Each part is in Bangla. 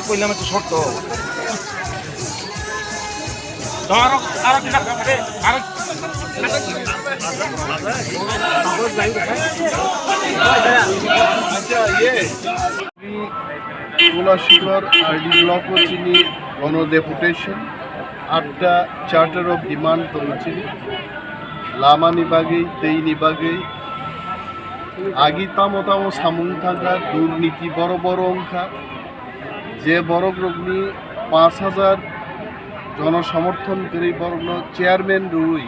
কইলাম একটু শর্ত কোলাশিকর আইডি ব্লক চিনি গণ ডেপুটেশন 8টা চার্টার অফ ডিমান্ড তরুচিনি লামা নিবাগেই তেই নিবাগেই আগিতা মতাম সামুং থাকা দুর্নীতি বড় বড় অঙ্কা যে বড় গ্রগ্নি 5,000 জনসমর্থন করে বড় চেয়ারম্যান রুই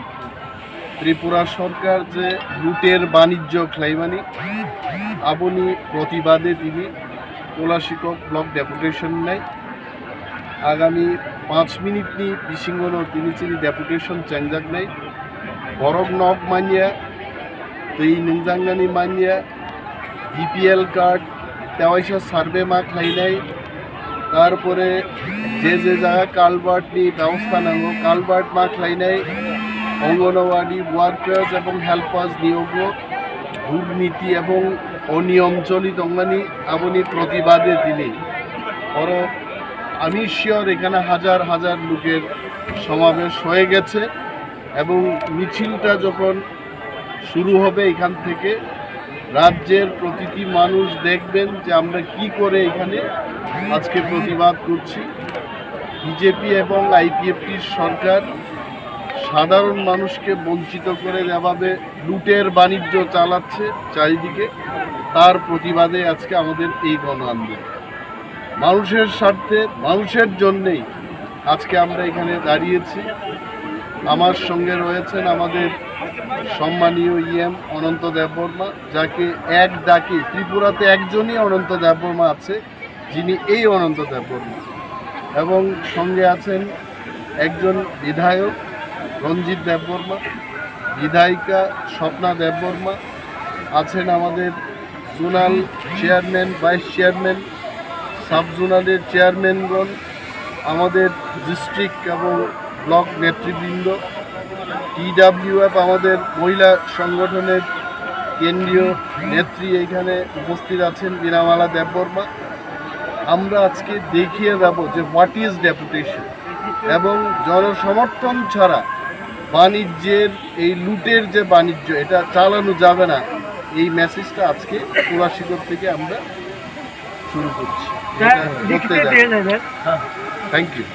ত্রিপুরা সরকার যে লুটের বাণিজ্য খাইমানি আপনি প্রতিবাদে তিনি কোলাশিকক ব্লক ডেপুটেশন নাই আগামী 5 মিনিট নি বিশিঙ্গনো তিনি চিনি ডেপুটেশন চেঞ্জাক নাই বরক নক মানিয়া তৈ নংজাঙ্গানি মানিয়া বিপিএল কার্ড তেওয়াইসা সার্ভে মা খাইনাই তারপরে যে যে জায়গা কালভার্ট নি ব্যবস্থা নাঙ্গো কালভার্ট মা খাইনাই অঙ্গনওয়াড়ি ওয়ার্কার্স এবং হেল্পার্স নিয়োগ দুর্নীতি এবং অনিয়ম চলিত অঙ্গানি আপনি প্রতিবাদে তিনি বড় আমি শিওর এখানে হাজার হাজার লোকের সমাবেশ হয়ে গেছে এবং মিছিলটা যখন শুরু হবে এখান থেকে রাজ্যের প্রতিটি মানুষ দেখবেন যে আমরা কি করে এখানে আজকে প্রতিবাদ করছি বিজেপি এবং আইপিএফটির সরকার সাধারণ মানুষকে বঞ্চিত করে যেভাবে লুটের বাণিজ্য চালাচ্ছে চারিদিকে তার প্রতিবাদে আজকে আমাদের এই গণ আন্দোলন মানুষের স্বার্থে মানুষের জন্যেই আজকে আমরা এখানে দাঁড়িয়েছি আমার সঙ্গে রয়েছেন আমাদের সম্মানীয় ইএম অনন্ত দেববর্মা যাকে এক ডাকে ত্রিপুরাতে একজনই অনন্ত দেববর্মা আছে যিনি এই অনন্ত দেববর্মা এবং সঙ্গে আছেন একজন বিধায়ক রঞ্জিত দেববর্মা বিধায়িকা স্বপ্না দেববর্মা আছেন আমাদের zonal chairman vice chairman sub জোনালের চেয়ারম্যানগণ আমাদের ডিস্ট্রিক্ট এবং ব্লক নেতৃবৃন্দ টিডাব্লিউএফ আমাদের মহিলা সংগঠনের কেন্দ্রীয় নেত্রী এখানে উপস্থিত আছেন বীণামালা দেববর্মা আমরা আজকে দেখিয়ে যাব যে হোয়াট ইজ ডেপুটেশন এবং জনসমর্থন ছাড়া বাণিজ্যের এই লুটের যে বাণিজ্য এটা চালানো যাবে না এই মেসেজটা আজকে কুলাশিকর থেকে আমরা শুরু করছি। Thank you.